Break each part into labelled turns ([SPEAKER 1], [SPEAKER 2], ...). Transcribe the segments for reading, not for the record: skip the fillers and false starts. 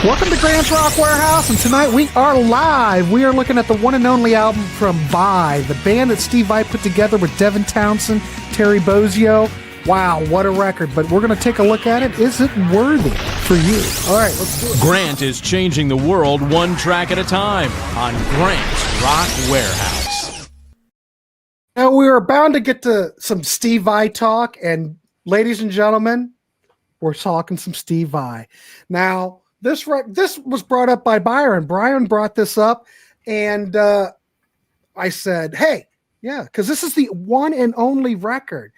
[SPEAKER 1] Welcome to Grant's Rock Warehouse, and tonight we are live. We are looking at the one and only album from Vai, the band that Steve Vai put together with Devin Townsend, Terry Bozzio. Wow, what a record. But we're going to take a look at it. Is it worthy for you? All right, let's do it.
[SPEAKER 2] Grant is changing the world one track at a time on Grant's Rock Warehouse.
[SPEAKER 1] Now, we are bound to get to some Steve Vai talk, and ladies and gentlemen, we're talking some Steve Vai. Now, this was brought up by Byron. Byron brought this up, and I said, hey, yeah, because this is the one and only record.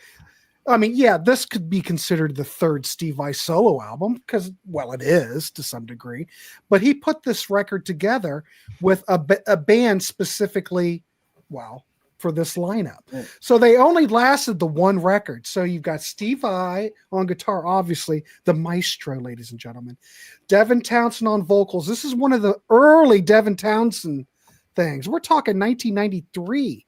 [SPEAKER 1] I mean, yeah, this could be considered the third Steve Vai solo album because, well, it is to some degree. But he put this record together with a band specifically, well, for this lineup. Yeah. So they only lasted the one record. So you've got Steve Vai on guitar, obviously, the maestro, ladies and gentlemen. Devin Townsend on vocals. This is one of the early Devin Townsend things. We're talking 1993.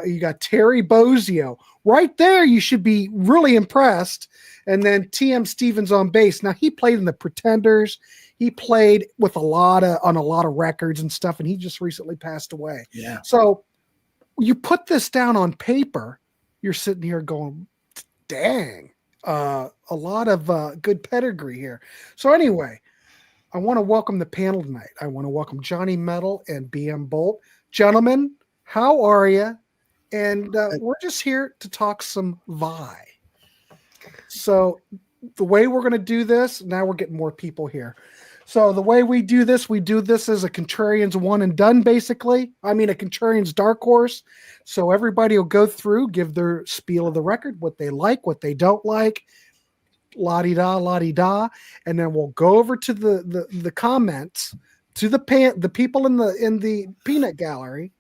[SPEAKER 1] You got Terry Bozzio. Right there, you should be really impressed. And then T.M. Stevens on bass. Now, he played in the Pretenders. He played with on a lot of records and stuff, and he just recently passed away.
[SPEAKER 3] Yeah.
[SPEAKER 1] So you put this down on paper, you're sitting here going, dang, a lot of good pedigree here. So anyway, I want to welcome the panel tonight. I want to welcome Johnny Metal and BM Bolt. Gentlemen, how are you? And we're just here to talk some Vai. So the way we're going to do this, now we're getting more people here. So the way we do this as a Contrarian's one and done, basically. I mean, a Contrarian's dark horse. So everybody will go through, give their spiel of the record, what they like, what they don't like, la-di-da, la-di-da. And then we'll go over to the comments, to the people in the peanut gallery,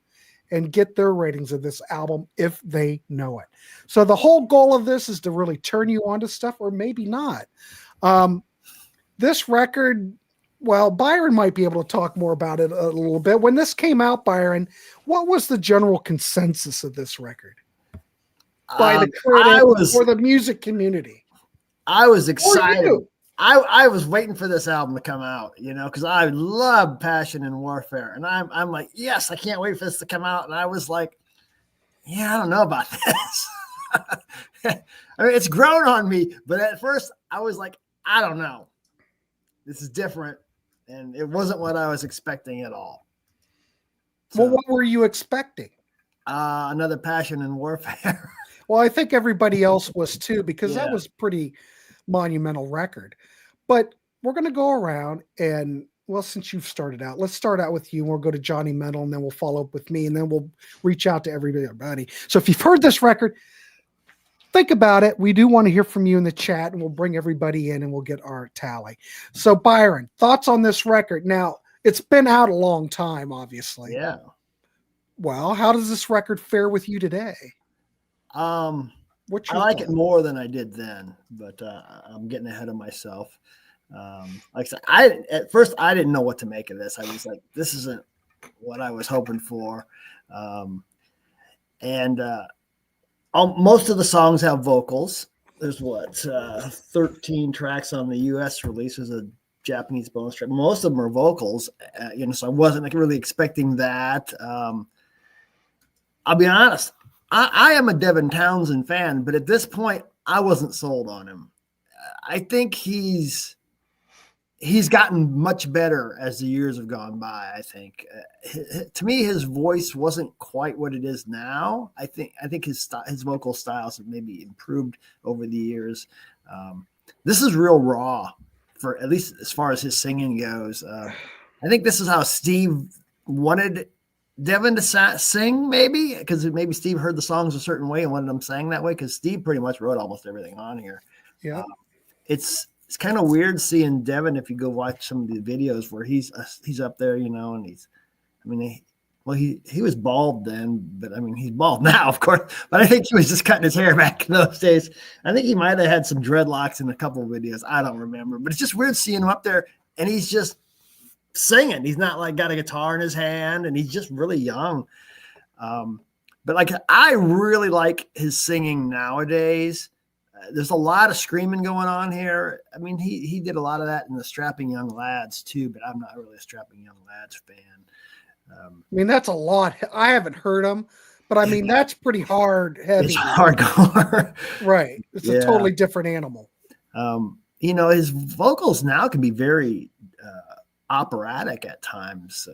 [SPEAKER 1] and get their ratings of this album if they know it. So the whole goal of this is to really turn you on to stuff, or maybe not. This record, well, Byron might be able to talk more about it a little bit. When this came out, Byron, what was the general consensus of this record by the critics or the music community?
[SPEAKER 3] I was excited. I was waiting for this album to come out, because I love Passion and Warfare. And I'm like, yes, I can't wait for this to come out. And I was like, yeah, I don't know about this. I mean, it's grown on me. But at first, I was like, I don't know. This is different. And it wasn't what I was expecting at all. So,
[SPEAKER 1] well, what were you expecting?
[SPEAKER 3] Another Passion and Warfare.
[SPEAKER 1] Well, I think everybody else was too, because that was pretty monumental record. But we're going to go around and, well, since you've started out, let's start out with you, and we'll go to Johnny Metal, and then we'll follow up with me, and then we'll reach out to everybody. So if you've heard this record, think about it. We do want to hear from you in the chat, and we'll bring everybody in and we'll get our tally. So Byron, thoughts on this record? Now, it's been out a long time, obviously.
[SPEAKER 3] Yeah.
[SPEAKER 1] Well, how does this record fare with you today?
[SPEAKER 3] I like it more than I did then, but I'm getting ahead of myself. Like I said, at first I didn't know what to make of this. I was like, this isn't what I was hoping for. Most of the songs have vocals. There's 13 tracks on the US release. There's a Japanese bonus track. Most of them are vocals, so I wasn't really expecting that. I'll be honest. I am a Devin Townsend fan, but at this point, I wasn't sold on him. I think he's gotten much better as the years have gone by. I think, to me, his voice wasn't quite what it is now. I think his vocal styles have maybe improved over the years. This is real raw, for at least as far as his singing goes. I think this is how Steve wanted Devin to sing, maybe, because maybe Steve heard the songs a certain way and wanted them sang that way, because Steve pretty much wrote almost everything on here.
[SPEAKER 1] Yeah.
[SPEAKER 3] It's kind of weird seeing Devin, if you go watch some of the videos where he's up there, and he was bald then, but I mean, he's bald now, of course, but I think he was just cutting his hair back in those days. I think he might've had some dreadlocks in a couple of videos. I don't remember, but it's just weird seeing him up there and he's just singing. He's not like got a guitar in his hand, and he's just really young. But like, I really like his singing nowadays. There's a lot of screaming going on here. I mean, he did a lot of that in the Strapping Young Lads too, but I'm not really a Strapping Young Lads fan.
[SPEAKER 1] I mean, that's a lot. I haven't heard him, but I mean, that's pretty hard, heavy.
[SPEAKER 3] It's hardcore.
[SPEAKER 1] Right. It's a totally different animal.
[SPEAKER 3] His vocals now can be very operatic at times.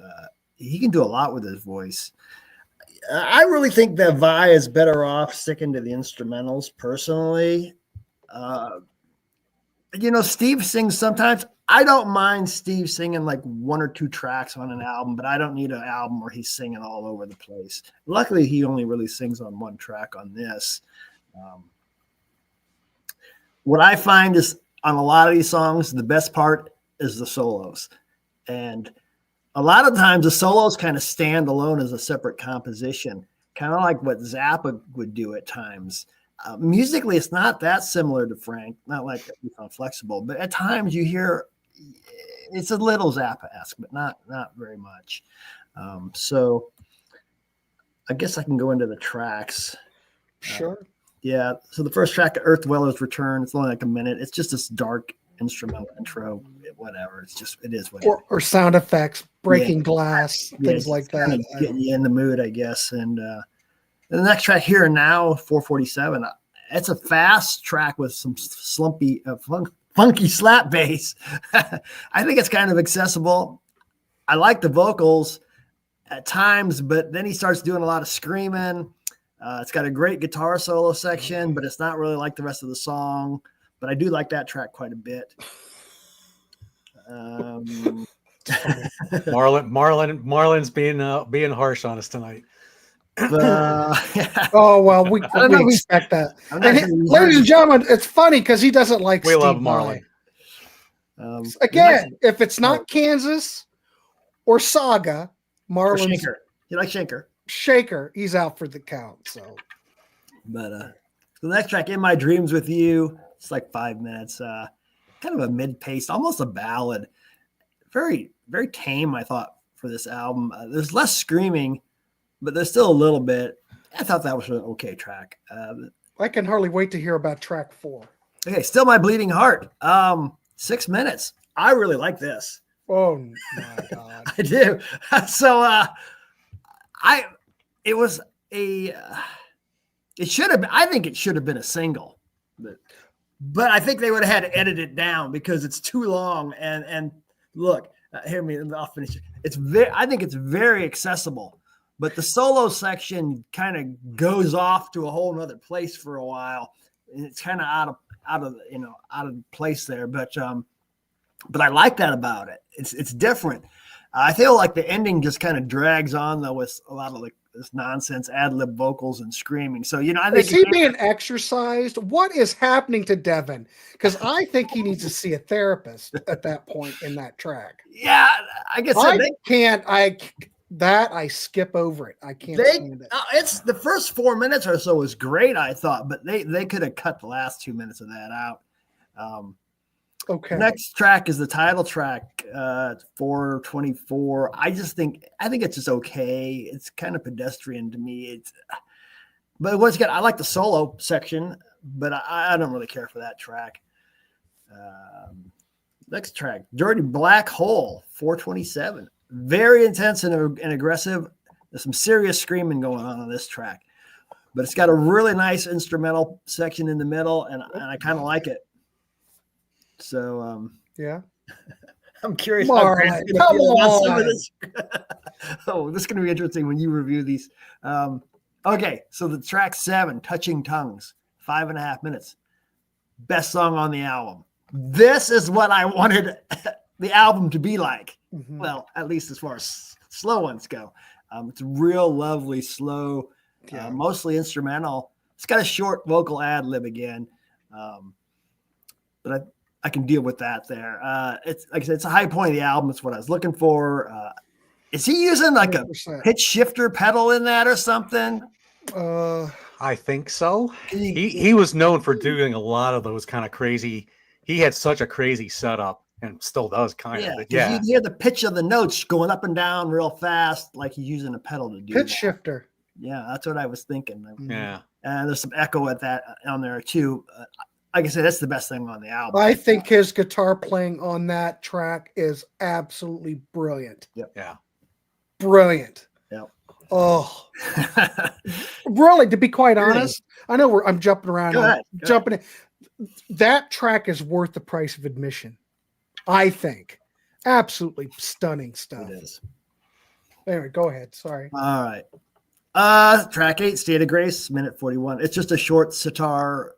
[SPEAKER 3] He can do a lot with his voice. I really think that Vai is better off sticking to the instrumentals personally. Steve sings sometimes. I don't mind Steve singing like 1 or 2 tracks on an album, but I don't need an album where he's singing all over the place. Luckily, he only really sings on 1 track on this. What I find is on a lot of these songs, the best part is the solos. And a lot of times the solos kind of stand alone as a separate composition, kind of like what Zappa would do at times. Musically, it's not that similar to Frank, not like Flexible, but at times you hear it's a little Zappa-esque, but not very much. So I guess I can go into the tracks.
[SPEAKER 1] Sure.
[SPEAKER 3] Yeah. So the first track, Earth Dweller's Return, it's only like a minute. It's just this dark instrumental intro, whatever. It is what
[SPEAKER 1] or sound effects, breaking glass, things like that.
[SPEAKER 3] Kind of getting you in the mood, I guess. And the next track, Here and Now, 447. It's a fast track with some slumpy, funky slap bass. I think it's kind of accessible. I like the vocals at times, but then he starts doing a lot of screaming. It's got a great guitar solo section, but it's not really like the rest of the song. But I do like that track quite a bit.
[SPEAKER 4] Marlon's being harsh on us tonight.
[SPEAKER 1] Oh well, we expect that. Ladies and gentlemen, it's funny because he doesn't like.
[SPEAKER 4] We
[SPEAKER 1] Steve
[SPEAKER 4] love Marlon.
[SPEAKER 1] Again, if it's not Kansas or Saga, Marlon's
[SPEAKER 3] Shaker. You like Shaker?
[SPEAKER 1] Shaker, he's out for the count. So,
[SPEAKER 3] but the next track, In My Dreams with You, it's like 5 minutes. Kind of a mid-paced, almost a ballad. Very, very tame, I thought, for this album. There's less screaming, but there's still a little bit. I thought that was an okay track.
[SPEAKER 1] I can hardly wait to hear about track 4.
[SPEAKER 3] Okay, Still My Bleeding Heart. 6 minutes. I really like this.
[SPEAKER 1] Oh my God.
[SPEAKER 3] I do. So I think it should have been a single, but I think they would have had to edit it down because it's too long. And look, hear me. I'll finish it. I think it's very accessible, but the solo section kind of goes off to a whole nother place for a while, and it's kind of out of place there. But I like that about it. It's different. I feel like the ending just kind of drags on though with a lot of this nonsense ad lib vocals and screaming. So I think
[SPEAKER 1] is he being exercised? What is happening to Devin? Because I think he needs to see a therapist at that point in that track.
[SPEAKER 3] Yeah, I guess
[SPEAKER 1] I skip over it. I can't stand it.
[SPEAKER 3] It's the first 4 minutes or so was great, I thought, but they could have cut the last 2 minutes of that out.
[SPEAKER 1] Okay.
[SPEAKER 3] Next track is the title track, 424. I think it's just okay. It's kind of pedestrian to me. But once again, I like the solo section, but I don't really care for that track. Next track, Dirty Black Hole, 427. Very intense and aggressive. There's some serious screaming going on this track, but it's got a really nice instrumental section in the middle, and I kind of like it. So,
[SPEAKER 1] yeah,
[SPEAKER 3] I'm curious.
[SPEAKER 1] Come on.
[SPEAKER 3] This is going to be interesting when you review these. Okay, so the track 7, Touching Tongues, 5.5 minutes. Best song on the album. This is what I wanted the album to be like. Mm-hmm. Well, at least as far as slow ones go. It's real lovely, slow, mostly instrumental. It's got a short vocal ad lib again. But I can deal with that there. It's like I said, it's a high point of the album. It's what I was looking for. Is he using like 100%. A pitch shifter pedal in that or something?
[SPEAKER 4] I think so. He was known for doing a lot of those kind of crazy. He had such a crazy setup and still does kind of. Yeah.
[SPEAKER 3] You hear the pitch of the notes going up and down real fast, like he's using a pedal to do
[SPEAKER 1] pitch shifter.
[SPEAKER 3] Yeah, that's what I was thinking.
[SPEAKER 4] Yeah.
[SPEAKER 3] And there's some echo at that on there too. like I said, that's the best thing on the album.
[SPEAKER 1] I think his guitar playing on that track is absolutely brilliant.
[SPEAKER 4] Yeah.
[SPEAKER 1] Brilliant.
[SPEAKER 3] Yep.
[SPEAKER 1] Oh, really? To be quite
[SPEAKER 3] Really?
[SPEAKER 1] honest, I know I'm jumping around.
[SPEAKER 3] Go ahead.
[SPEAKER 1] Jumping in. That track is worth the price of admission. I think. Absolutely stunning stuff.
[SPEAKER 3] It is.
[SPEAKER 1] Anyway, go ahead. Sorry.
[SPEAKER 3] All right. Track 8, State of Grace, minute 41. It's just a short sitar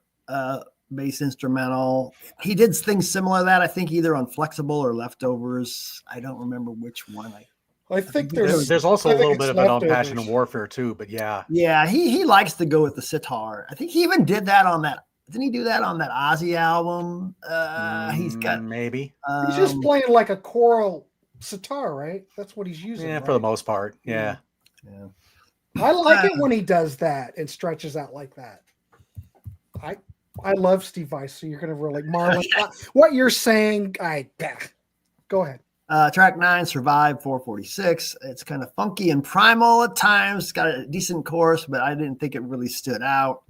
[SPEAKER 3] bass instrumental. He did things similar to that, I think, either on Flexible or Leftovers. I don't remember which one.
[SPEAKER 1] I think
[SPEAKER 4] There's also
[SPEAKER 1] I
[SPEAKER 4] a
[SPEAKER 1] think
[SPEAKER 4] little
[SPEAKER 1] it's
[SPEAKER 4] bit of it on
[SPEAKER 1] Leftovers.
[SPEAKER 4] Passion and Warfare too, but yeah.
[SPEAKER 3] Yeah, he likes to go with the sitar. I think he even did that on that. Didn't he do that on that Ozzy album? He's got
[SPEAKER 4] maybe.
[SPEAKER 1] He's just playing like a choral sitar, right? That's what he's using.
[SPEAKER 4] Yeah,
[SPEAKER 1] right?
[SPEAKER 4] for the most part. Yeah.
[SPEAKER 3] Yeah.
[SPEAKER 1] I like it when he does that and stretches out like that. I love Steve Vai, so you're gonna really Marlon. What you're saying, go ahead.
[SPEAKER 3] Track 9, Survive, 446. It's kind of funky and primal at times. It's got a decent chorus, but I didn't think it really stood out.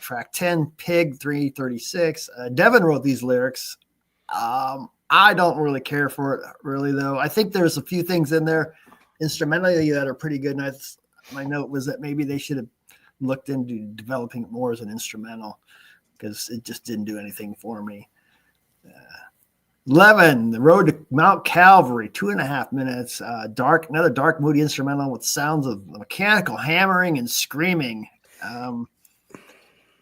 [SPEAKER 3] Track 10, Pig, 336. Devin wrote these lyrics. I don't really care for it, really, though. I think there's a few things in there instrumentally that are pretty good. And my note was that maybe they should have looked into developing it more as an instrumental because it just didn't do anything for me. 11, The Road to Mount Calvary, 2.5 minutes. Another dark, moody instrumental with sounds of mechanical hammering and screaming. I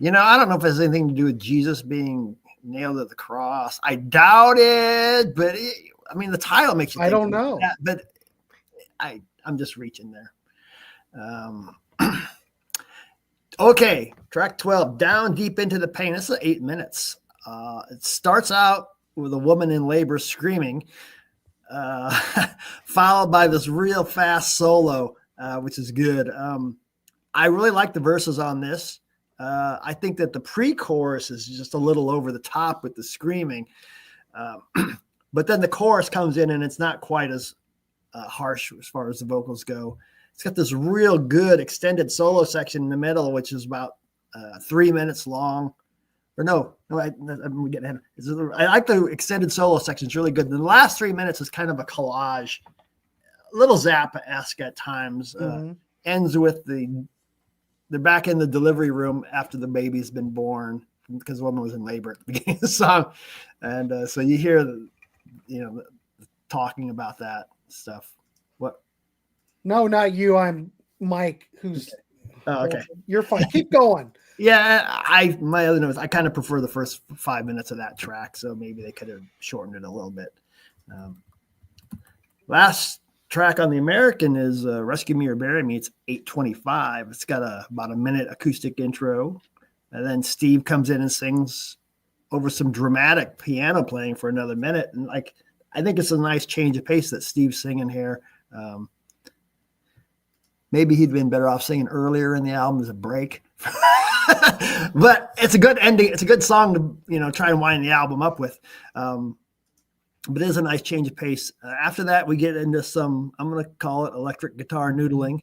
[SPEAKER 3] don't know if it has anything to do with Jesus being nailed at the cross. I doubt it, but the title makes you think
[SPEAKER 1] I don't know.
[SPEAKER 3] that, but I'm just reaching there. Okay, track 12, Down Deep Into the Pain. This is 8 minutes. It starts out with a woman in labor screaming, followed by this real fast solo, which is good. I really like the verses on this. I think that the pre-chorus is just a little over the top with the screaming. But then the chorus comes in and it's not quite as harsh as far as the vocals go. It's got this real good extended solo section in the middle, which is about 3 minutes long. I'm getting ahead. I like the extended solo section. It's really good. The last 3 minutes is kind of a collage, a little Zappa-esque at times. Ends with they're back in the delivery room after the baby's been born because the woman was in labor at the beginning of the song. And so you hear the talking about that stuff. What?
[SPEAKER 1] No, not you. I'm Mike, who's
[SPEAKER 3] okay.
[SPEAKER 1] You're fine. Keep going.
[SPEAKER 3] Yeah, my other notes, I kind of prefer the first 5 minutes of that track, so maybe they could have shortened it a little bit. Last track on the American is Rescue Me or Bury Me. It's 8:25. It's got about a minute acoustic intro, and then Steve comes in and sings over some dramatic piano playing for another minute. And I think it's a nice change of pace that Steve's singing here. Maybe he'd been better off singing earlier in the album as a break. But it's a good ending. It's a good song to try and wind the album up with. But it is a nice change of pace. After that, we get into some, I'm going to call it electric guitar noodling.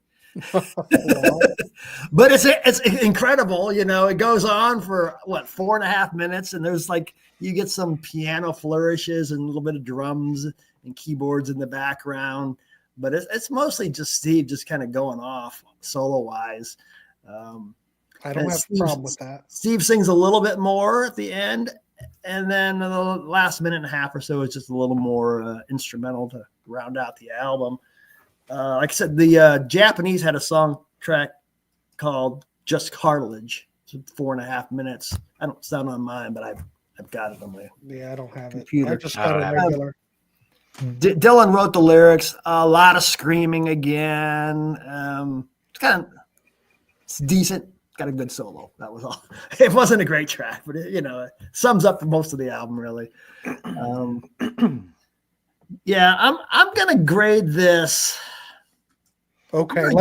[SPEAKER 3] But it's incredible. It goes on for 4.5 minutes, and there's you get some piano flourishes and a little bit of drums and keyboards in the background. But it's mostly just Steve just kind of going off solo wise.
[SPEAKER 1] I don't have a problem with that. Steve
[SPEAKER 3] sings a little bit more at the end, and then the last minute and a half or so is just a little more instrumental to round out the album. Like I said, the Japanese had a song track called Just Cartilage. It's 4.5 minutes. It's not on mine, but I've got it on my
[SPEAKER 1] I don't have
[SPEAKER 3] computer.
[SPEAKER 1] I just got a regular.
[SPEAKER 3] Dylan wrote the lyrics. A lot of screaming again. It's decent. Got a good solo. That was all. It wasn't a great track, but it sums up most of the album really. Yeah, I'm gonna grade this.
[SPEAKER 1] Okay, all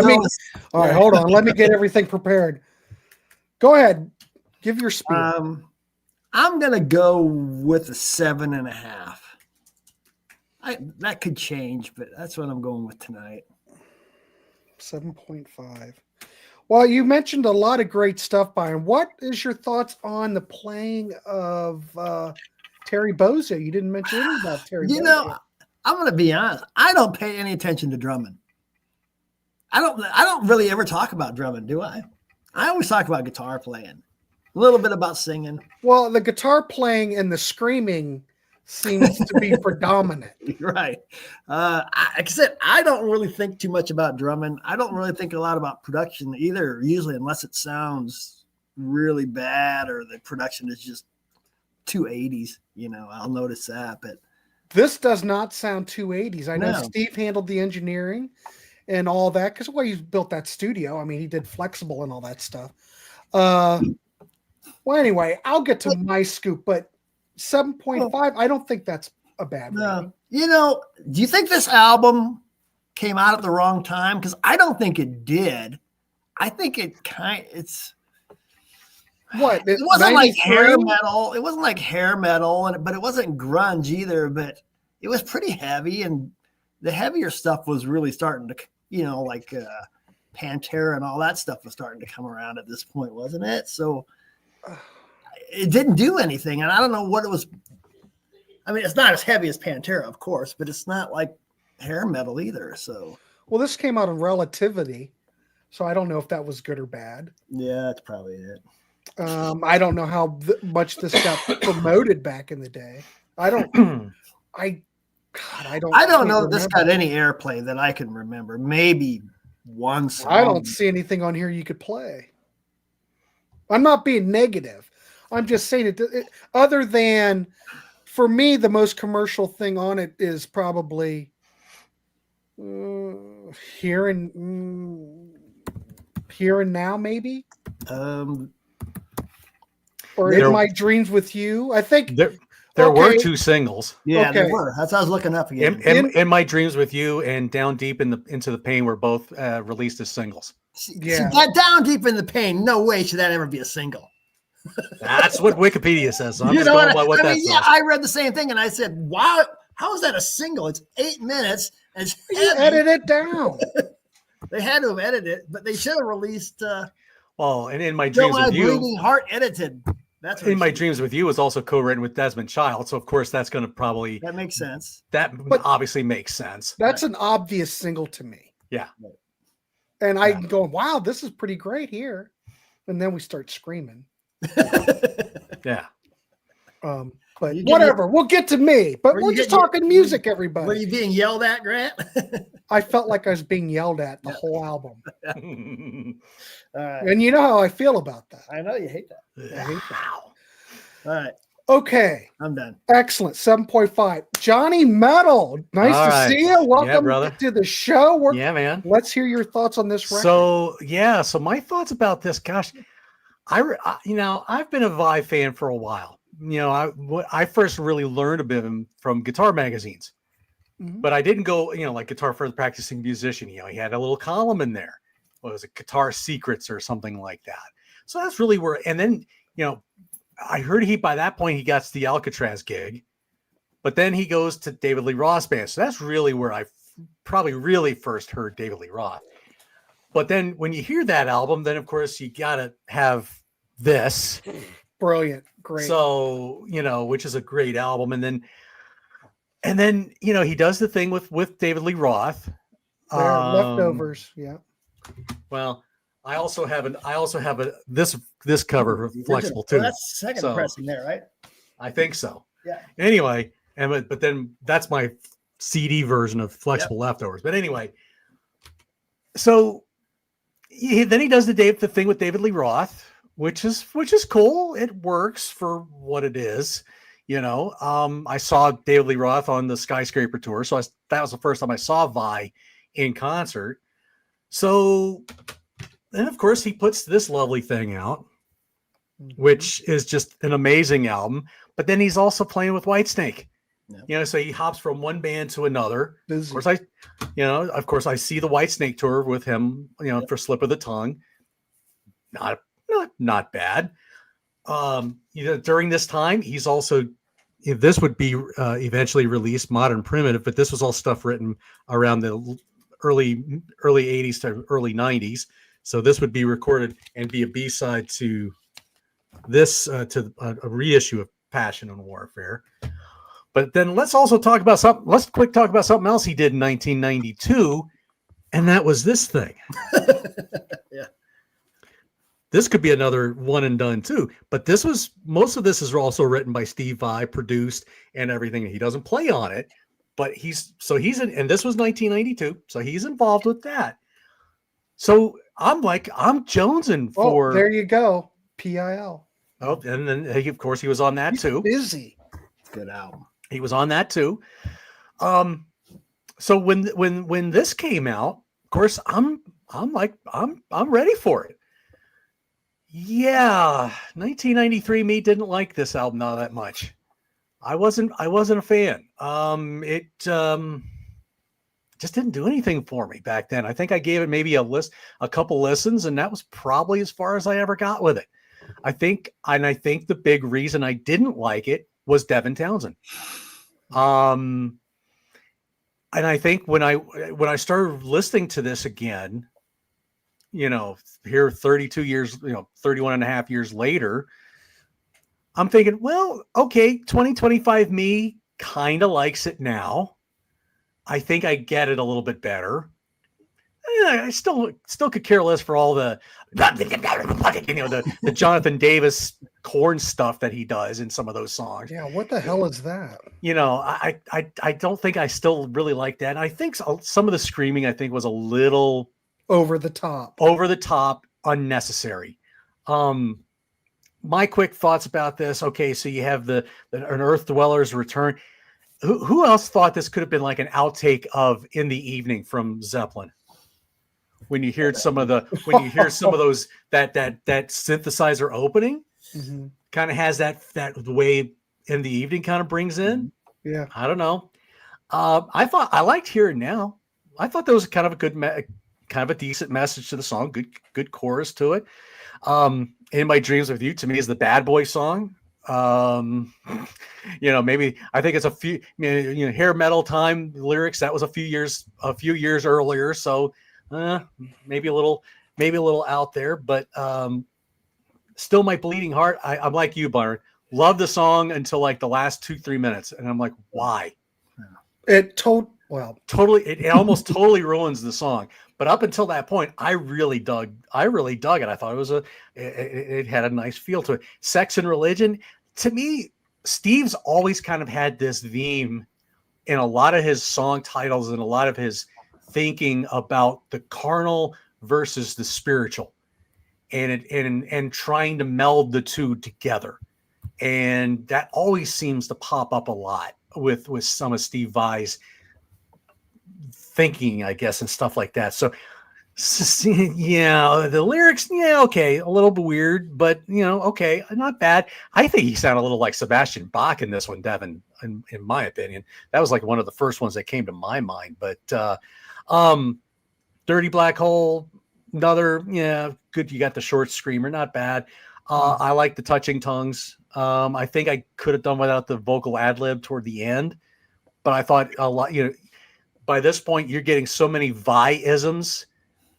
[SPEAKER 1] right, hold on. Let me get everything prepared. Go ahead. Give your spiel.
[SPEAKER 3] I'm gonna go with a 7.5. That could change, but that's what I'm going with tonight.
[SPEAKER 1] 7.5. Well, you mentioned a lot of great stuff, Byron. What is your thoughts on the playing of Terry Bozzio? You didn't mention anything about Terry Bozzio.
[SPEAKER 3] I'm going to be honest. I don't pay any attention to drumming. I don't really ever talk about drumming, do I? I always talk about guitar playing, a little bit about singing.
[SPEAKER 1] Well, the guitar playing and the screaming seems to be predominant.
[SPEAKER 3] Right. Like I said, I don't really think too much about drumming. I don't really think a lot about production either, usually, unless it sounds really bad or the production is just too 80s. I'll notice that. But
[SPEAKER 1] this does not sound too 80s. I know
[SPEAKER 3] No.
[SPEAKER 1] Steve handled the engineering and all that because he built that studio. I mean, he did flexible and all that stuff. Well, anyway, I'll get to my scoop, but 7.5, I don't think that's a bad rating.
[SPEAKER 3] No. Do you think this album came out at the wrong time? Because I don't think it did. I think it's
[SPEAKER 1] What?
[SPEAKER 3] it wasn't like
[SPEAKER 1] 93?
[SPEAKER 3] hair metal. It wasn't like hair metal, but it wasn't grunge either. But it was pretty heavy, and the heavier stuff was really starting to, like Pantera and all that stuff was starting to come around at this point, wasn't it? So it didn't do anything, and I don't know what it was. I mean, it's not as heavy as Pantera, of course, but it's not like hair metal either. So,
[SPEAKER 1] well, this came out in Relativity, so I don't know if that was good or bad.
[SPEAKER 3] yeah, that's probably it.
[SPEAKER 1] I don't know how much this got promoted back in the day. I don't
[SPEAKER 3] know if this got any airplay that I can remember. Maybe one song.
[SPEAKER 1] I don't see anything on here you could play. I'm not being negative. I'm just saying it other than, for me, the most commercial thing on it is probably Here and Now, maybe. Or In My Dreams with You. I think
[SPEAKER 4] there were two singles.
[SPEAKER 3] Yeah, there were. That's what I was looking up again.
[SPEAKER 4] In My Dreams with You and Down Deep Into the Pain were both released as singles.
[SPEAKER 3] Yeah. See, that Down Deep in the Pain, no way should that ever be a single.
[SPEAKER 4] That's what Wikipedia says. So I'm
[SPEAKER 3] you
[SPEAKER 4] just
[SPEAKER 3] know
[SPEAKER 4] going
[SPEAKER 3] what
[SPEAKER 4] by what
[SPEAKER 3] I
[SPEAKER 4] that
[SPEAKER 3] mean?
[SPEAKER 4] says.
[SPEAKER 3] Yeah, I read the same thing, and I said, "Wow, how is that a single? It's 8 minutes." And it's
[SPEAKER 1] edit it down.
[SPEAKER 3] They had to have edited it, but they should have released.
[SPEAKER 4] Well, and In My Dreams with You,
[SPEAKER 3] Bleeding Heart edited. That's
[SPEAKER 4] In My Dreams with You was also co-written with Desmond Child, so of course that's going to probably
[SPEAKER 3] that makes sense.
[SPEAKER 4] But obviously makes sense.
[SPEAKER 1] That's an obvious single to me.
[SPEAKER 4] Yeah.
[SPEAKER 1] And I'm going, wow, this is pretty great here. And then we start screaming.
[SPEAKER 4] Yeah.
[SPEAKER 1] But whatever, we'll get to me. But we're just talking music, everybody.
[SPEAKER 3] Were you being yelled at, Grant?
[SPEAKER 1] I felt like I was being yelled at the whole album.
[SPEAKER 3] Right.
[SPEAKER 1] And you know how I feel about that.
[SPEAKER 3] I know you hate that.
[SPEAKER 1] I hate that.
[SPEAKER 3] All right.
[SPEAKER 1] Okay.
[SPEAKER 3] I'm done.
[SPEAKER 1] Excellent. 7.5. Johnny Metal. Nice to see you. Welcome to the show.
[SPEAKER 4] Yeah, man.
[SPEAKER 1] Let's hear your thoughts on this record.
[SPEAKER 4] So my thoughts about this, gosh, I've been a Vai fan for a while. I first really learned about him from guitar magazines, but I didn't go, like Guitar for the Practicing Musician. He had a little column in there. What was it, Guitar Secrets or something like that? So that's really where, and then, I heard by that point he got the Alcatraz gig, but then he goes to David Lee Roth's band. So that's really where I probably really first heard David Lee Roth. But then when you hear that album, then of course you got to have this.
[SPEAKER 1] Brilliant. Great.
[SPEAKER 4] So, which is a great album. And then, he does the thing with David Lee Roth.
[SPEAKER 1] Leftovers. Yeah.
[SPEAKER 4] Well, I also have this cover of Flexible too.
[SPEAKER 3] Well, that's second pressing there, right?
[SPEAKER 4] I think so.
[SPEAKER 3] Yeah.
[SPEAKER 4] Anyway, but then that's my CD version of Flexible Leftovers. But anyway, so then he does the thing with David Lee Roth, which is cool. It works for what it is. I saw David Lee Roth on the Skyscraper tour, so that was the first time I saw Vai in concert. So then, of course, he puts this lovely thing out, which is just an amazing album. But then he's also playing with Whitesnake. Yeah. So he hops from one band to another. Of course, I see the Whitesnake tour with him, for Slip of the Tongue. Not bad. During this time, he's also, this would be eventually released, Modern Primitive, but this was all stuff written around the early 80s to early 90s. So this would be recorded and be a B-side to this, to a reissue of Passion and Warfare. But then let's also talk about something. Let's quick talk about something else he did in 1992, and that was this thing.
[SPEAKER 3] Yeah.
[SPEAKER 4] This could be another one and done too. But most of this is also written by Steve Vai, produced and everything. He doesn't play on it, but he's and this was 1992, so he's involved with that. So I'm jonesing for.
[SPEAKER 1] Oh, there you go, PIL.
[SPEAKER 4] Oh, and then of course he was on that too.
[SPEAKER 1] Busy.
[SPEAKER 3] It's a good album.
[SPEAKER 4] He was on that too. So when this came out, of course, I'm ready for it. Yeah, 1993 me didn't like this album not that much. I wasn't a fan. It just didn't do anything for me back then. I think I gave it maybe a couple listens, and that was probably as far as I ever got with it. I think the big reason I didn't like it was Devin Townsend. And I think when I started listening to this again, here 32 years, 31 and a half years later, I'm thinking, well, okay, 2025 me kind of likes it now. I think I get it a little bit better. I still could care less for all the Jonathan Davis corn stuff that he does in some of those songs.
[SPEAKER 1] Yeah, what the hell is that?
[SPEAKER 4] I don't think I still really like that. I think some of the screaming I think was a little
[SPEAKER 1] over the top,
[SPEAKER 4] unnecessary. My quick thoughts about this. Okay, so you have an Earth Dweller's Return. Who else thought this could have been like an outtake of In the Evening from Zeppelin? When you hear some of those, that synthesizer opening,
[SPEAKER 1] mm-hmm.
[SPEAKER 4] kind of has that the way In the Evening kind of brings in.
[SPEAKER 1] Yeah,
[SPEAKER 4] I don't know. I liked Here and Now. I thought that was kind of a good, kind of a decent message to the song. Good chorus to it. In My Dreams with You, to me, is the Bad Boy song. Maybe I think it's a few, hair metal time lyrics. That was a few years earlier. So maybe a little out there, but still My Bleeding Heart. I'm like you, Byron. Love the song until like the last 2-3 minutes. And I'm like, why?
[SPEAKER 1] It
[SPEAKER 4] almost totally ruins the song. But up until that point, I really dug it. I thought it had a nice feel to it. Sex and Religion, to me, Steve's always kind of had this theme in a lot of his song titles and a lot of his thinking about the carnal versus the spiritual, and trying to meld the two together. And that always seems to pop up a lot with some of Steve Vai's thinking, I guess, and stuff like that. So yeah, the lyrics, yeah, okay, a little bit weird, but okay, not bad. I think he sounded a little like Sebastian Bach in this one, Devin, in my opinion. That was like one of the first ones that came to my mind. But Dirty Black Hole, another, yeah, good. You got the short screamer, not bad. I like the Touching Tongues. I think I could have done without the vocal ad lib toward the end, but I thought a lot, by this point you're getting so many Vai-isms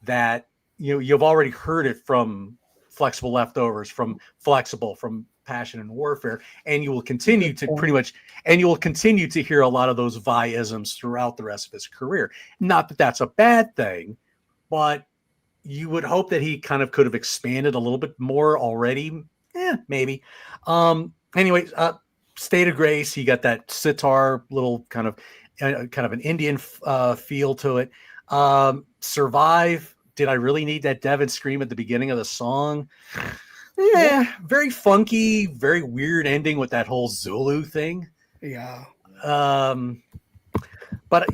[SPEAKER 4] that you've already heard it from Flexible Leftovers, from Flexible, from Passion and Warfare, and you will continue to hear a lot of those Vai-isms throughout the rest of his career. Not that that's a bad thing, but you would hope that he kind of could have expanded a little bit more already. Maybe. Anyway, State of Grace, you got that sitar, little kind of an Indian feel to it. Survive. Did I really need that Devin scream at the beginning of the song? Yeah, very funky, very weird ending with that whole Zulu thing.
[SPEAKER 1] Yeah.
[SPEAKER 4] But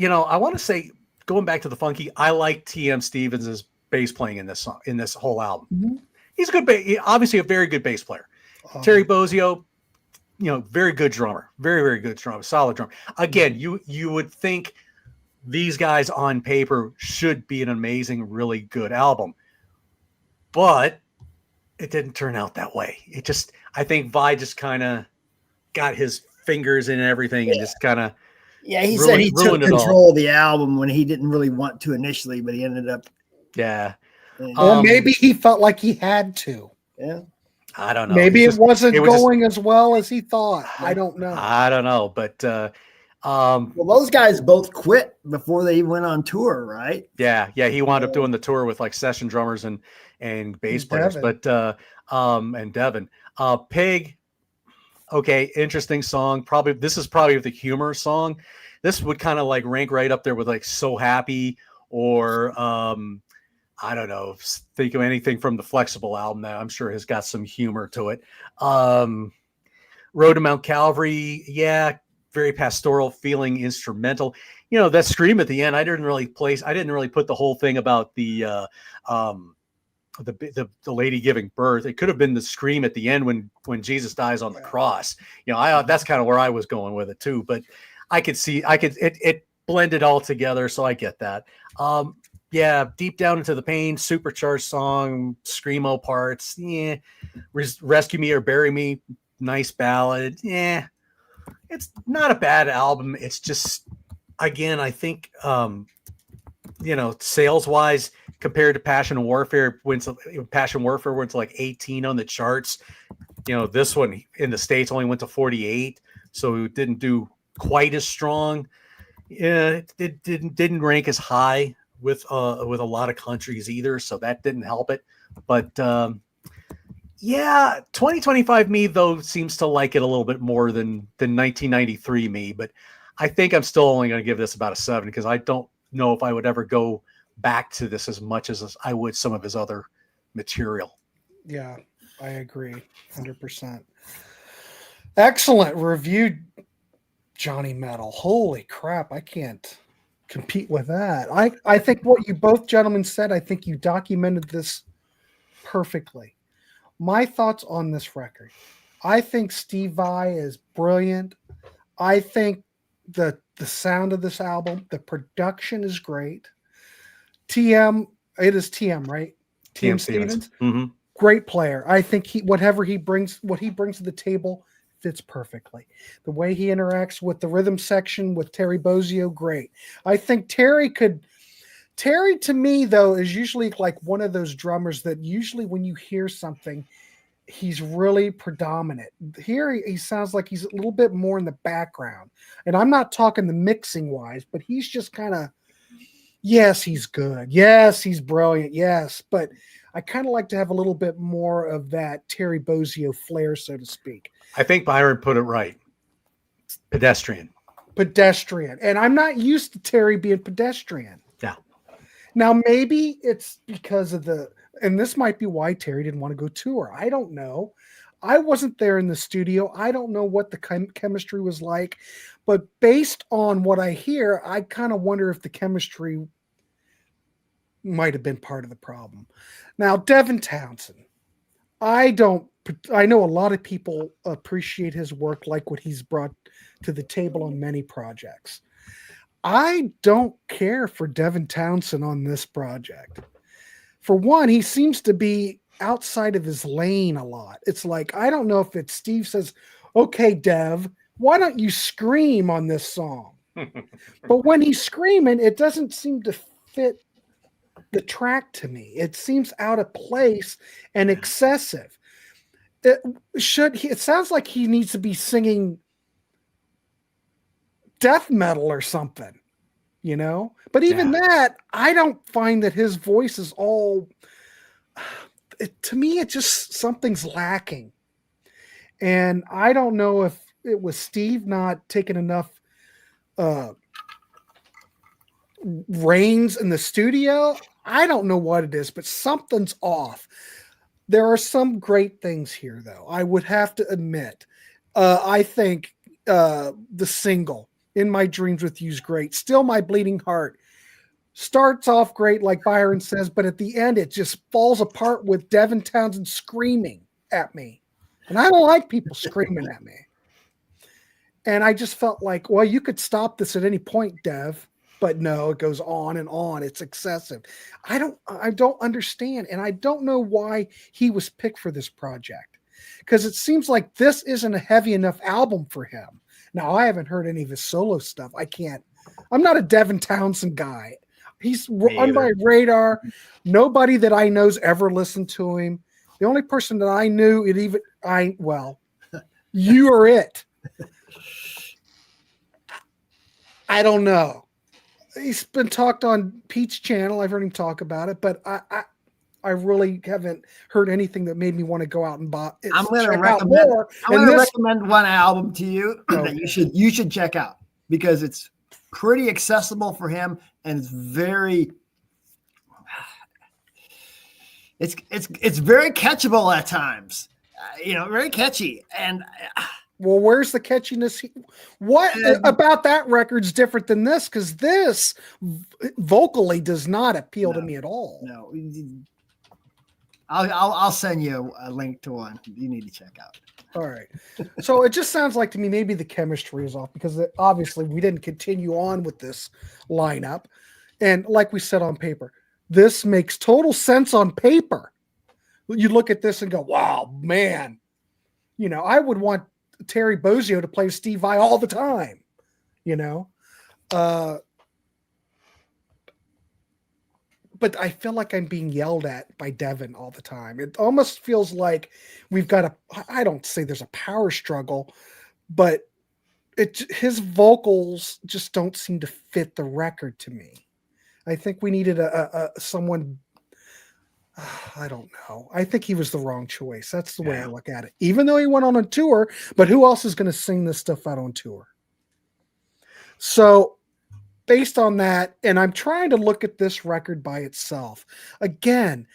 [SPEAKER 4] I want to say, going back to the funky, I like T.M. Stevens' bass playing in this song, in this whole album.
[SPEAKER 1] Mm-hmm.
[SPEAKER 4] He's a good obviously a very good bass player. Terry Bozzio, very good drummer, very, very good drummer, solid drummer. Again, you would think these guys on paper should be an amazing, really good album, but it didn't turn out that way. I think Vai just kind of got his fingers in everything and just kind of,
[SPEAKER 3] he said he took control of the album when he didn't really want to initially, but he ended up.
[SPEAKER 4] Yeah.
[SPEAKER 1] Or maybe he felt like he had to.
[SPEAKER 3] Yeah.
[SPEAKER 4] I don't know.
[SPEAKER 1] Maybe it wasn't
[SPEAKER 4] was
[SPEAKER 1] going as well as he thought. I don't know.
[SPEAKER 4] I don't know, but
[SPEAKER 3] well, those guys both quit before they even went on tour, right?
[SPEAKER 4] Yeah, he wound up doing the tour with like session drummers and bass players,
[SPEAKER 1] Devin.
[SPEAKER 4] but and Devin. Pig, okay, interesting song. This is probably the humor song. This would kind of like rank right up there with like So Happy or I don't know, think of anything from the Flexible album that I'm sure has got some humor to it. Road to Mount Calvary, yeah, very pastoral feeling instrumental. You know, that scream at the end, I didn't really put the whole thing about the lady giving birth. It could have been the scream at the end when Jesus dies on the cross. You know, that's kind of where I was going with it too, but it blended all together. So I get that. Yeah, Deep Down Into the Pain, supercharged song, screamo parts. Yeah, Rescue Me or Bury Me, nice ballad. Yeah, it's not a bad album. It's just, again, I think, sales wise compared to Passion Warfare went to like 18 on the charts. You know, this one in the States only went to 48, so it didn't do quite as strong. Yeah, it didn't rank as high with a lot of countries either, so that didn't help it. But 2025 me though seems to like it a little bit more than 1993 me, but I think I'm still only going to give this about a 7 because I don't know if I would ever go back to this as much as I would some of his other material.
[SPEAKER 1] Yeah, I agree 100%. Excellent review, Johnny Metal. Holy crap, I can't compete with that. I think what you both gentlemen said, I think you documented this perfectly. My thoughts on this record. I think Steve Vai is brilliant. I think the sound of this album, the production is great. It is TM, right? TM Stevens.
[SPEAKER 4] Mm-hmm.
[SPEAKER 1] Great player. I think what he brings to the table fits perfectly. The way he interacts with the rhythm section with Terry Bozzio, great. I think Terry to me though is usually like one of those drummers that usually when you hear something, he's really predominant. Here he sounds like he's a little bit more in the background. And I'm not talking the mixing wise, but he's just kind of, yes, he's good. Yes, he's brilliant. Yes, but I kind of like to have a little bit more of that Terry Bozzio flair, so to speak.
[SPEAKER 4] I think Byron put it right. Pedestrian.
[SPEAKER 1] And I'm not used to Terry being pedestrian.
[SPEAKER 4] Yeah.
[SPEAKER 1] Now, maybe it's because of and this might be why Terry didn't want to go tour. I don't know. I wasn't there in the studio. I don't know what the chemistry was like. But based on what I hear, I kind of wonder if the chemistry might have been part of the problem. Now, Devin Townsend. I know a lot of people appreciate his work, like what he's brought to the table on many projects. I don't care for Devin Townsend on this project. For one, he seems to be outside of his lane a lot. It's like, I don't know if it's Steve says, okay, Dev, why don't you scream on this song? But when he's screaming, it doesn't seem to fit the track to me. It seems out of place and excessive. It sounds like he needs to be singing death metal or something, but even that, I don't find that his voice is all, to me, it just, something's lacking. And I don't know if it was Steve not taking enough reins in the studio. I don't know what it is, but something's off. There are some great things here, though. I would have to admit. I think the single, In My Dreams with You, is great. Still My Bleeding Heart starts off great, like Byron says, but at the end, it just falls apart with Devin Townsend screaming at me. And I don't like people screaming at me. And I just felt like, well, you could stop this at any point, Dev. But no, it goes on and on. It's excessive. I don't understand. And I don't know why he was picked for this project. Because it seems like this isn't a heavy enough album for him. Now, I haven't heard any of his solo stuff. I'm not a Devin Townsend guy. He's
[SPEAKER 4] Me
[SPEAKER 1] on my
[SPEAKER 4] either.
[SPEAKER 1] radar. Nobody that I know's ever listened to him. The only person that I knew you are it. I don't know. He's been talked on Pete's channel. I've heard him talk about it, but I really haven't heard anything that made me want to go out and buy.
[SPEAKER 3] I'm going to
[SPEAKER 1] check out
[SPEAKER 3] recommend.
[SPEAKER 1] more.
[SPEAKER 3] I'm going to recommend one album to you that
[SPEAKER 1] Okay.
[SPEAKER 3] you should check out because it's pretty accessible for him and it's very. It's very catchable at times, very catchy. And
[SPEAKER 1] well, where's the catchiness? What about that record's different than this? Because this vocally does not appeal to me at all.
[SPEAKER 3] No, I'll send you a link to one you need to check out.
[SPEAKER 1] All right. So it just sounds like to me maybe the chemistry is off because obviously we didn't continue on with this lineup. And like we said on paper, this makes total sense on paper. You look at this and go, wow, man. I would want Terry Bozzio to play Steve Vai all the time, but I feel like I'm being yelled at by Devin all the time. It almost feels like we've got I don't say there's a power struggle, but his vocals just don't seem to fit the record to me. I think we needed someone. I don't know. I think he was the wrong choice. That's the way I look at it. Even though he went on a tour, but who else is going to sing this stuff out on tour? So based on that, and I'm trying to look at this record by itself. Again,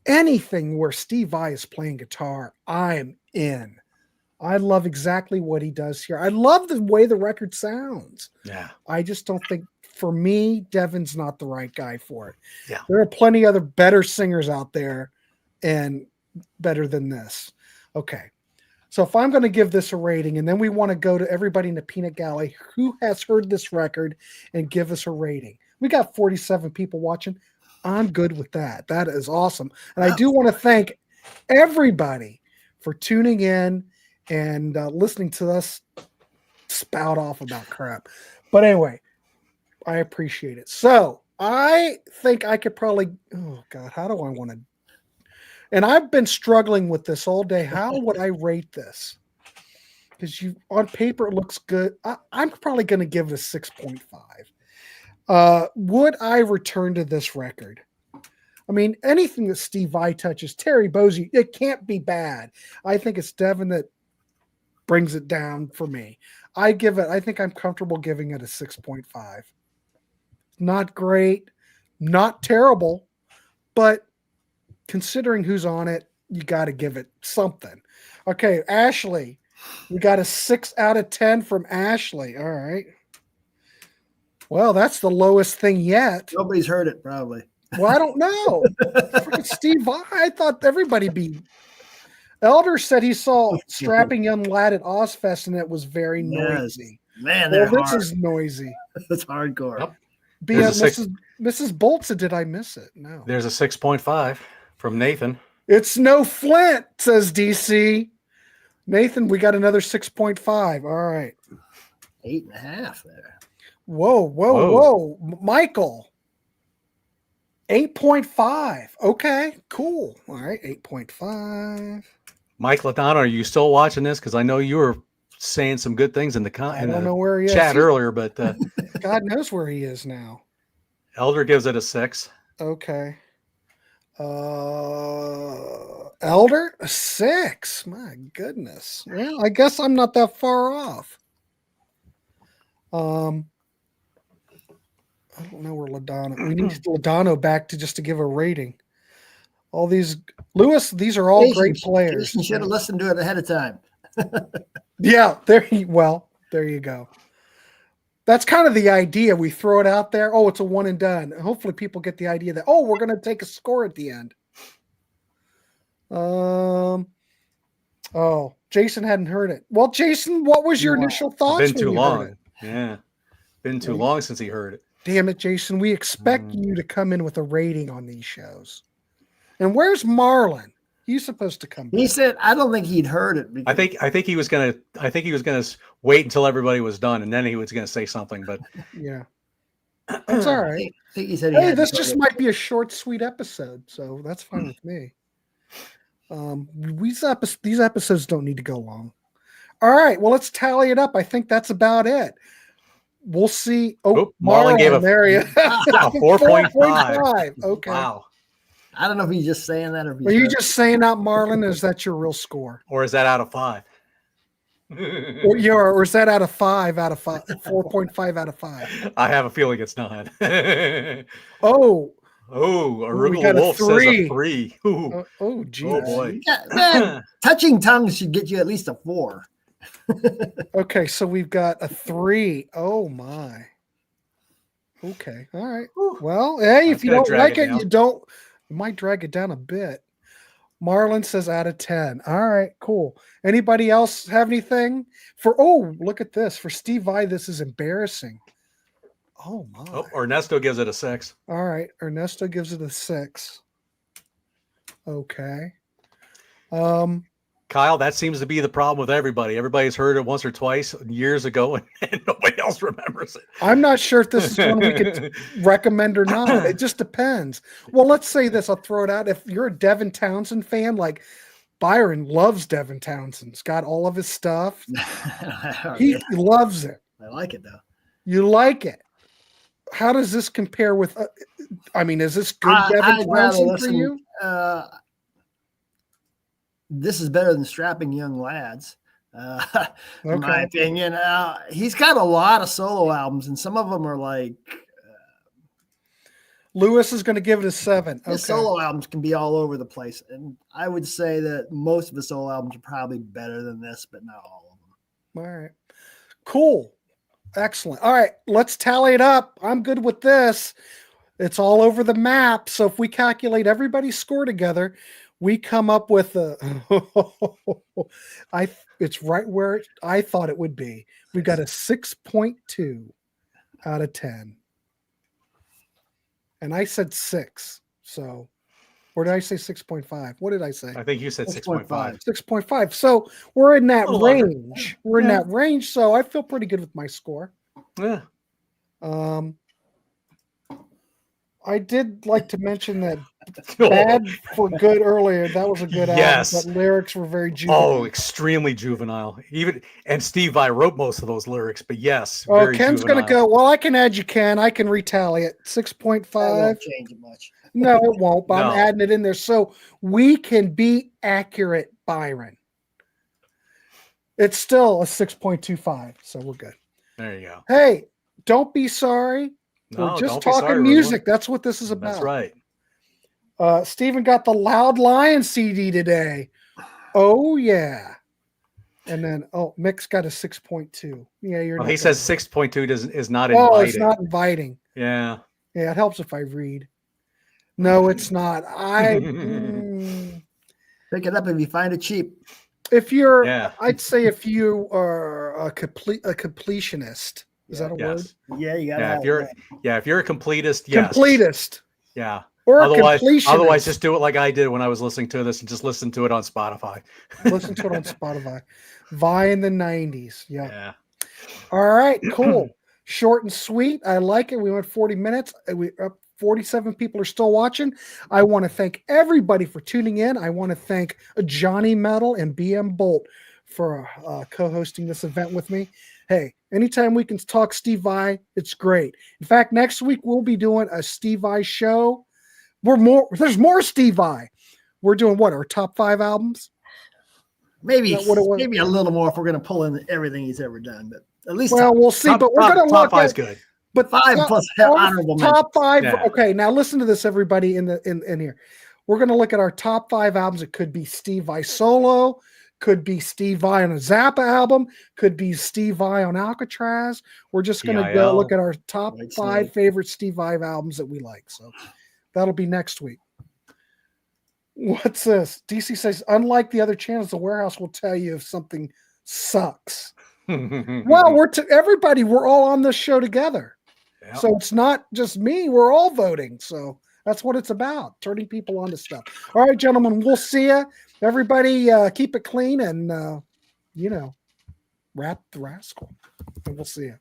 [SPEAKER 1] anything where Steve Vai is playing guitar, I'm in. I love exactly what he does here. I love the way the record sounds.
[SPEAKER 4] Yeah.
[SPEAKER 1] I just don't think, for me, Devin's not the right guy for it.
[SPEAKER 4] Yeah.
[SPEAKER 1] There are plenty other better singers out there and better than this. Okay. So if I'm going to give this a rating, and then we want to go to everybody in the Peanut Gallery who has heard this record and give us a rating. We got 47 people watching. I'm good with that. That is awesome. And I do want to thank everybody for tuning in and listening to us spout off about crap. But anyway, I appreciate it. So I think I could probably, oh God, how do I want to? And I've been struggling with this all day. How would I rate this? Because on paper it looks good. I'm probably going to give it a 6.5. Would I return to this record? I mean, anything that Steve Vai touches, Terry Bozzio, it can't be bad. I think it's Devin that brings it down for me. I think I'm comfortable giving it a 6.5. Not great, not terrible, but considering who's on it, you got to give it something. Okay, Ashley, we got a 6 out of 10 from Ashley. All right. Well, that's the lowest thing yet.
[SPEAKER 3] Nobody's heard it, probably.
[SPEAKER 1] Well, I don't know. Freaking Steve Vai, I thought everybody be. Elder said he saw Strapping Young Lad at Ozfest and it was very noisy.
[SPEAKER 3] Man,
[SPEAKER 1] Well,
[SPEAKER 3] they're
[SPEAKER 1] this
[SPEAKER 3] hard.
[SPEAKER 1] is noisy.
[SPEAKER 3] That's hardcore.
[SPEAKER 4] Yep.
[SPEAKER 1] Mrs. Bolt said, did I miss it? No.
[SPEAKER 4] There's a 6.5 from Nathan.
[SPEAKER 1] It's no Flint, says DC. Nathan, we got another 6.5. All right.
[SPEAKER 3] 8.5 there.
[SPEAKER 1] Whoa. Michael. 8.5. Okay, cool. All right, 8.5.
[SPEAKER 4] Mike Ladonna, are you still watching this? Because I know you were saying some good things in the
[SPEAKER 1] I don't know where he is.
[SPEAKER 4] chat earlier, but
[SPEAKER 1] God knows where he is now.
[SPEAKER 4] Elder gives it a 6.
[SPEAKER 1] Okay. Elder, a 6. My goodness. Well, I guess I'm not that far off. I don't know where Ladonna. We need Ladonna back to give a rating. All these Lewis, these are all great players.
[SPEAKER 3] You should have listened to it ahead of time.
[SPEAKER 1] Yeah, there you go. That's kind of the idea. We throw it out there. Oh, it's a one and done. Hopefully people get the idea that, we're going to take a score at the end. Jason hadn't heard it. Well, Jason, what was your initial thoughts?
[SPEAKER 4] Been too long. Yeah. Been too long since he heard it.
[SPEAKER 1] Damn it, Jason. We expect you to come in with a rating on these shows. And where's Marlon? He's supposed to come back.
[SPEAKER 3] He said, I don't think he'd heard it.
[SPEAKER 4] I think he was gonna wait until everybody was done and then he was gonna say something, but
[SPEAKER 1] yeah. That's all
[SPEAKER 3] I
[SPEAKER 1] right.
[SPEAKER 3] think he said he
[SPEAKER 1] Hey,
[SPEAKER 3] had
[SPEAKER 1] this
[SPEAKER 3] to go
[SPEAKER 1] just
[SPEAKER 3] to-
[SPEAKER 1] might be a short, sweet episode, so that's fine with me. These episodes don't need to go long. All right, well, let's tally it up. I think that's about it. We'll see. Oh,
[SPEAKER 4] Oop, Marlon gave a
[SPEAKER 1] there you
[SPEAKER 4] a 4.5.
[SPEAKER 1] Okay.
[SPEAKER 4] Wow.
[SPEAKER 3] I don't know if he's just saying that or if he's
[SPEAKER 1] Are you
[SPEAKER 3] heard-
[SPEAKER 1] just saying that, Marlon? Is that your real score?
[SPEAKER 4] Or is that out of 5?
[SPEAKER 1] Or is that out of 5 out of 5? 4.5 out of 5.
[SPEAKER 4] I have a feeling it's not.
[SPEAKER 1] Oh,
[SPEAKER 4] Oh,
[SPEAKER 1] we
[SPEAKER 4] Arugula
[SPEAKER 1] got a
[SPEAKER 4] Wolf says
[SPEAKER 1] 3.
[SPEAKER 4] a 3. Ooh.
[SPEAKER 1] Oh, geez.
[SPEAKER 4] Oh boy.
[SPEAKER 3] Man, touching tongues should get you at least a 4.
[SPEAKER 1] Okay, so we've got a 3. Oh my. Okay. All right. Well, hey,
[SPEAKER 4] That's
[SPEAKER 1] if you
[SPEAKER 4] gonna
[SPEAKER 1] don't
[SPEAKER 4] drag
[SPEAKER 1] like
[SPEAKER 4] it
[SPEAKER 1] it,
[SPEAKER 4] down.
[SPEAKER 1] you don't. It might drag it down a bit. Marlon says out of 10. All right, cool. Anybody else have anything for? Oh, look at this. For Steve Vai, this is embarrassing. Oh my.
[SPEAKER 4] Oh, Ernesto gives it a 6.
[SPEAKER 1] All right. Ernesto gives it a 6. Okay.
[SPEAKER 4] Kyle, that seems to be the problem with everybody. Everybody's heard it once or twice years ago, and nobody else remembers it.
[SPEAKER 1] I'm not sure if this is one we could recommend or not. It just depends. Well, let's say this. I'll throw it out. If you're a Devin Townsend fan, like Byron loves Devin Townsend. He's got all of his stuff. He loves it.
[SPEAKER 3] I like it though.
[SPEAKER 1] You like it. How does this compare with? I mean, is this good Devin Townsend for you?
[SPEAKER 3] This is better than Strapping Young Lads, in my
[SPEAKER 1] Okay.
[SPEAKER 3] opinion. He's got a lot of solo albums, and some of them are like
[SPEAKER 1] Lewis is going to give it a 7.
[SPEAKER 3] his solo albums can be all over the place. And I would say that most of the solo albums are probably better than this, but not all of them.
[SPEAKER 1] All right. Cool. Excellent. All right. Let's tally it up. I'm good with this. It's all over the map. So if we calculate everybody's score together, we come up with a it's right where I thought it would be. We got a 6.2 out of 10. And I said 6. So, or did I say 6.5? What did I say?
[SPEAKER 4] I think you said 6.5.
[SPEAKER 1] 6.5. So we're in that
[SPEAKER 4] A little under.
[SPEAKER 1] range. We're in that range. So I feel pretty good with my score.
[SPEAKER 4] Yeah.
[SPEAKER 1] I did like to mention that Bad for Good earlier. That was a good
[SPEAKER 4] Yes.
[SPEAKER 1] album. But lyrics were very juvenile.
[SPEAKER 4] Oh, extremely juvenile. And Steve Vai wrote most of those lyrics, but yes.
[SPEAKER 1] Oh,
[SPEAKER 4] very
[SPEAKER 1] Ken's going to
[SPEAKER 4] juvenile.
[SPEAKER 1] go. Well, I can add you, Ken. I can retaliate.
[SPEAKER 3] That
[SPEAKER 1] 6.5.
[SPEAKER 3] won't change it much.
[SPEAKER 1] No, it won't. But
[SPEAKER 4] No.
[SPEAKER 1] I'm adding it in there. So we can be accurate, Byron. It's still a 6.25. So we're good.
[SPEAKER 4] There you go.
[SPEAKER 1] Hey, don't be sorry.
[SPEAKER 4] No,
[SPEAKER 1] We're just
[SPEAKER 4] don't be sorry,
[SPEAKER 1] talking
[SPEAKER 4] everyone.
[SPEAKER 1] music. That's what this is about.
[SPEAKER 4] That's right.
[SPEAKER 1] Steven got the Loud Lion CD today. Oh, yeah. And then, Mick's got a 6.2. Yeah, you're
[SPEAKER 4] Well,
[SPEAKER 1] not
[SPEAKER 4] he says 6.2 is not
[SPEAKER 1] Oh,
[SPEAKER 4] invited.
[SPEAKER 1] it's not inviting.
[SPEAKER 4] Yeah.
[SPEAKER 1] Yeah, it helps if I read. No, it's not.
[SPEAKER 3] Pick it up if you find it cheap.
[SPEAKER 1] If you're,
[SPEAKER 4] Yeah.
[SPEAKER 1] I'd say if you are a completionist. Is that a word?
[SPEAKER 4] Yes.
[SPEAKER 3] Yeah, you got
[SPEAKER 4] Yeah, if you're a completist, yes.
[SPEAKER 1] Completist.
[SPEAKER 4] Yeah.
[SPEAKER 1] Or
[SPEAKER 4] Otherwise,
[SPEAKER 1] a completionist.
[SPEAKER 4] otherwise, just do it like I did when I was listening to this and just listen to it on Spotify.
[SPEAKER 1] Listen to it on Spotify. Vi in the 90s. Yeah.
[SPEAKER 4] Yeah.
[SPEAKER 1] All right, cool. Short and sweet. I like it. We went 40 minutes. 47 people are still watching. I want to thank everybody for tuning in. I want to thank Johnny Metal and BM Bolt for co-hosting this event with me. Hey, anytime we can talk Steve Vai, it's great. In fact, next week we'll be doing a Steve Vai show. There's more Steve Vai. We're doing what? Our top 5 albums?
[SPEAKER 3] maybe
[SPEAKER 1] Is that what it was?
[SPEAKER 3] maybe a little more if we're going to pull in everything he's ever done, but at least
[SPEAKER 1] Well, we'll see. But we're going to
[SPEAKER 4] top
[SPEAKER 1] look
[SPEAKER 4] five's
[SPEAKER 1] at
[SPEAKER 4] good.
[SPEAKER 1] but
[SPEAKER 3] 5 plus honorable
[SPEAKER 1] top 5.
[SPEAKER 4] Yeah.
[SPEAKER 1] Okay, now listen to this, everybody in here. We're going to look at our top 5 albums. It could be Steve Vai solo, could be Steve Vai on a Zappa album, could be Steve Vai on Alcatraz. We're just going to go
[SPEAKER 4] PIL.
[SPEAKER 1] look at our top
[SPEAKER 3] White
[SPEAKER 1] 5
[SPEAKER 3] Snake.
[SPEAKER 1] favorite Steve Vai albums that we like. So that'll be next week. What's this? DC says, unlike the other channels, the warehouse will tell you if something sucks. Well, everybody, we're all on this show together.
[SPEAKER 4] Yep.
[SPEAKER 1] So it's not just me. We're all voting. So that's what it's about, turning people on to stuff. All right, gentlemen, we'll see you. Everybody keep it clean and, wrap the rascal. And we'll see you.